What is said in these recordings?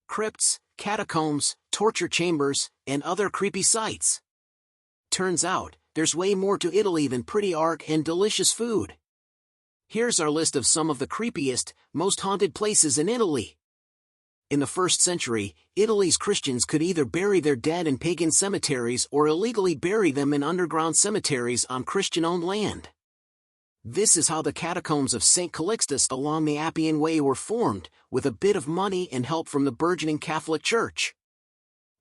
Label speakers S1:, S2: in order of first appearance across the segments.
S1: crypts, catacombs, torture chambers, and other creepy sights. Turns out, there's way more to Italy than pretty art and delicious food. Here's our list of some of the creepiest, most haunted places in Italy. In the 1st century, Italy's Christians could either bury their dead in pagan cemeteries or illegally bury them in underground cemeteries on Christian-owned land. This is how the catacombs of St. Calixtus along the Appian Way were formed, with a bit of money and help from the burgeoning Catholic Church.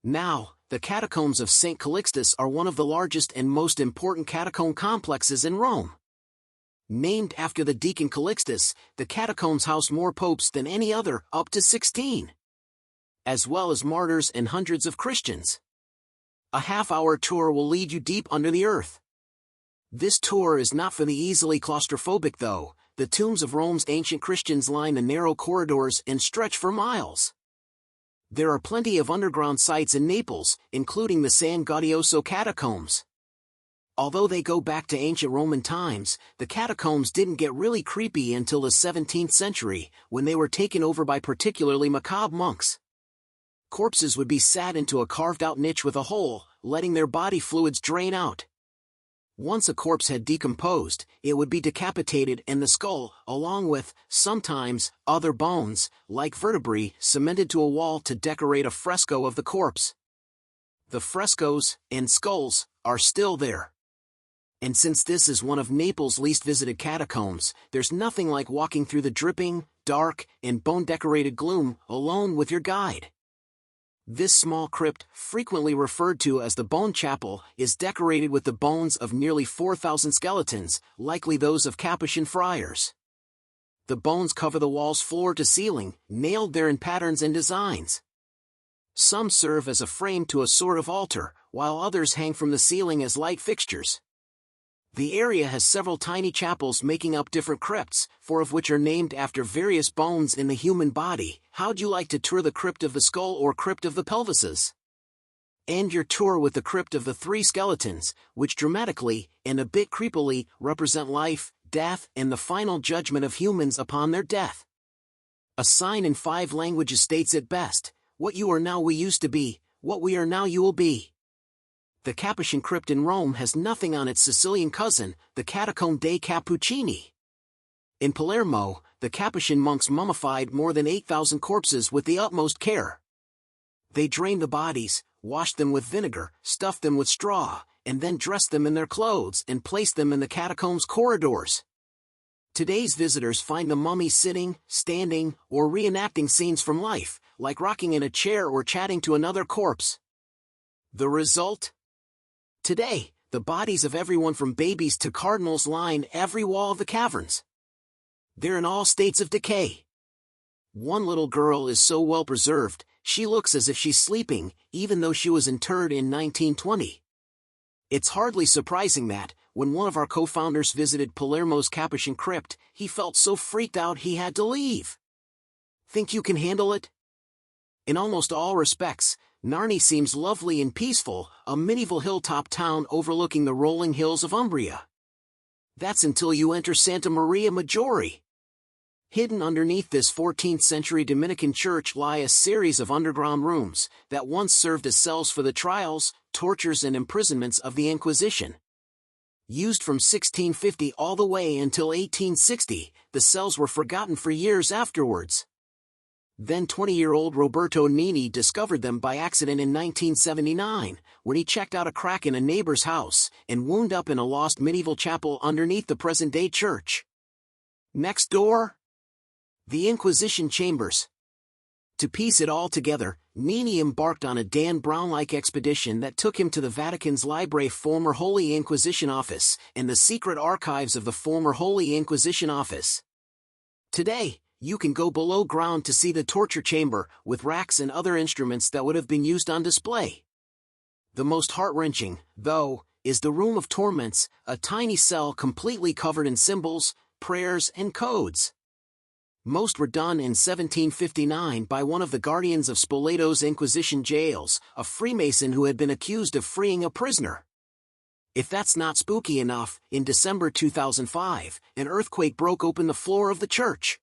S1: Now, the catacombs of St. Calixtus are one of the largest and most important catacomb complexes in Rome. Named after the deacon Calixtus, the catacombs house more popes than any other, up to 16. As well as martyrs and hundreds of Christians. A half-hour tour will lead you deep under the earth. This tour is not for the easily claustrophobic though. The tombs of Rome's ancient Christians line the narrow corridors and stretch for miles. There are plenty of underground sites in Naples, including the San Gaudioso catacombs. Although they go back to ancient Roman times, the catacombs didn't get really creepy until the 17th century, when they were taken over by particularly macabre monks. Corpses would be sat into a carved-out niche with a hole, letting their body fluids drain out. Once a corpse had decomposed, it would be decapitated and the skull, along with, sometimes, other bones, like vertebrae, cemented to a wall to decorate a fresco of the corpse. The frescoes, and skulls, are still there. And since this is one of Naples' least visited catacombs, there's nothing like walking through the dripping, dark, and bone-decorated gloom, alone with your guide. This small crypt, frequently referred to as the Bone Chapel, is decorated with the bones of nearly 4,000 skeletons, likely those of Capuchin friars. The bones cover the walls floor to ceiling, nailed there in patterns and designs. Some serve as a frame to a sort of altar, while others hang from the ceiling as light fixtures. The area has several tiny chapels making up different crypts, 4 of which are named after various bones in the human body. How'd you like to tour the crypt of the skull or crypt of the pelvises? End your tour with the crypt of the 3 skeletons, which dramatically, and a bit creepily, represent life, death, and the final judgment of humans upon their death. A sign in 5 languages states it best: what you are now we used to be, what we are now you will be. The Capuchin crypt in Rome has nothing on its Sicilian cousin, the Catacomb dei Cappuccini. In Palermo, the Capuchin monks mummified more than 8,000 corpses with the utmost care. They drained the bodies, washed them with vinegar, stuffed them with straw, and then dressed them in their clothes and placed them in the catacombs' corridors. Today's visitors find the mummies sitting, standing, or reenacting scenes from life, like rocking in a chair or chatting to another corpse. The result? Today, the bodies of everyone from babies to cardinals line every wall of the caverns. They're in all states of decay. One little girl is so well preserved, she looks as if she's sleeping, even though she was interred in 1920. It's hardly surprising that, when one of our co-founders visited Palermo's Capuchin crypt, he felt so freaked out he had to leave. Think you can handle it? In almost all respects, Narni seems lovely and peaceful, a medieval hilltop town overlooking the rolling hills of Umbria. That's until you enter Santa Maria Maggiore. Hidden underneath this 14th-century Dominican church lie a series of underground rooms that once served as cells for the trials, tortures and imprisonments of the Inquisition. Used from 1650 all the way until 1860, the cells were forgotten for years afterwards. Then 20-year-old Roberto Nini discovered them by accident in 1979, when he checked out a crack in a neighbor's house and wound up in a lost medieval chapel underneath the present-day church. Next door? The Inquisition chambers. To piece it all together, Nini embarked on a Dan Brown-like expedition that took him to the Vatican's Library former Holy Inquisition Office and the secret archives of the former Holy Inquisition Office. Today, you can go below ground to see the torture chamber, with racks and other instruments that would have been used on display. The most heart-wrenching, though, is the Room of Torments, a tiny cell completely covered in symbols, prayers and codes. Most were done in 1759 by one of the guardians of Spoleto's Inquisition jails, a Freemason who had been accused of freeing a prisoner. If that's not spooky enough, in December 2005, an earthquake broke open the floor of the church.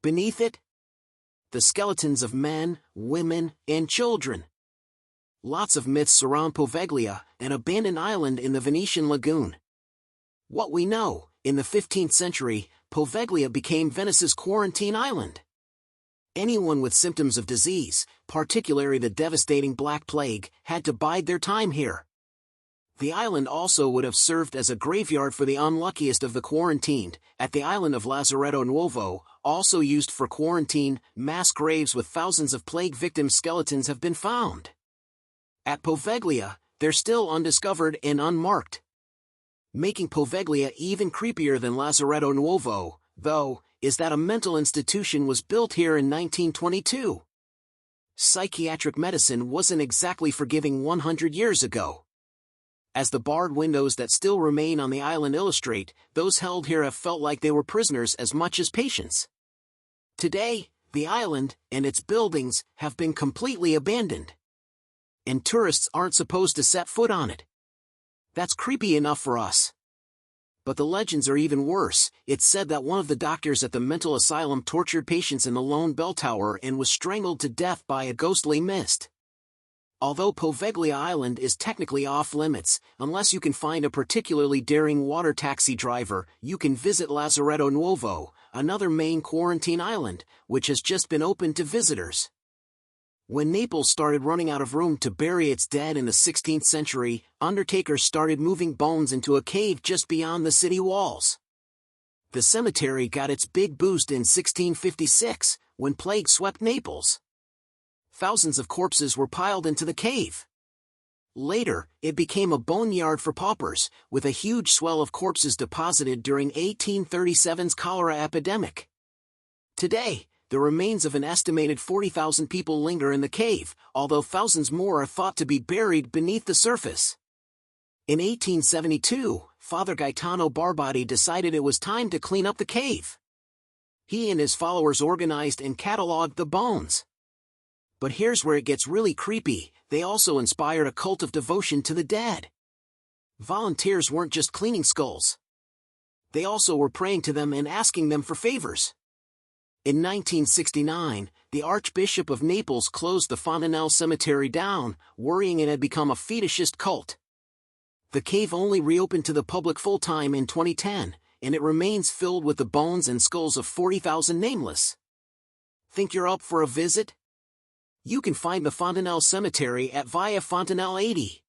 S1: Beneath it, The skeletons of men, women, and children. Lots of myths surround Poveglia, an abandoned island in the Venetian lagoon. What we know, in the 15th century, Poveglia became Venice's quarantine island. Anyone with symptoms of disease, particularly the devastating Black Plague, had to bide their time here. The island also would have served as a graveyard for the unluckiest of the quarantined, at the island of Lazaretto Nuovo, also used for quarantine. Mass graves with thousands of plague victim skeletons have been found. At Poveglia, they're still undiscovered and unmarked. Making Poveglia even creepier than Lazaretto Nuovo, though, is that a mental institution was built here in 1922. Psychiatric medicine wasn't exactly forgiving 100 years ago. As the barred windows that still remain on the island illustrate, those held here have felt like they were prisoners as much as patients. Today, the island, and its buildings, have been completely abandoned. And tourists aren't supposed to set foot on it. That's creepy enough for us. But the legends are even worse. It's said that one of the doctors at the mental asylum tortured patients in the lone bell tower and was strangled to death by a ghostly mist. Although Poveglia Island is technically off-limits, unless you can find a particularly daring water taxi driver, you can visit Lazaretto Nuovo, another main quarantine island, which has just been opened to visitors. When Naples started running out of room to bury its dead in the 16th century, undertakers started moving bones into a cave just beyond the city walls. The cemetery got its big boost in 1656, when plague swept Naples. Thousands of corpses were piled into the cave. Later, it became a boneyard for paupers, with a huge swell of corpses deposited during 1837's cholera epidemic. Today, the remains of an estimated 40,000 people linger in the cave, although thousands more are thought to be buried beneath the surface. In 1872, Father Gaetano Barbati decided it was time to clean up the cave. He and his followers organized and cataloged the bones. But here's where it gets really creepy: they also inspired a cult of devotion to the dead. Volunteers weren't just cleaning skulls. They also were praying to them and asking them for favors. In 1969, the Archbishop of Naples closed the Fontanelle Cemetery down, worrying it had become a fetishist cult. The cave only reopened to the public full-time in 2010, and it remains filled with the bones and skulls of 40,000 nameless. Think you're up for a visit? You can find the Fontanelle Cemetery at Via Fontanelle 80.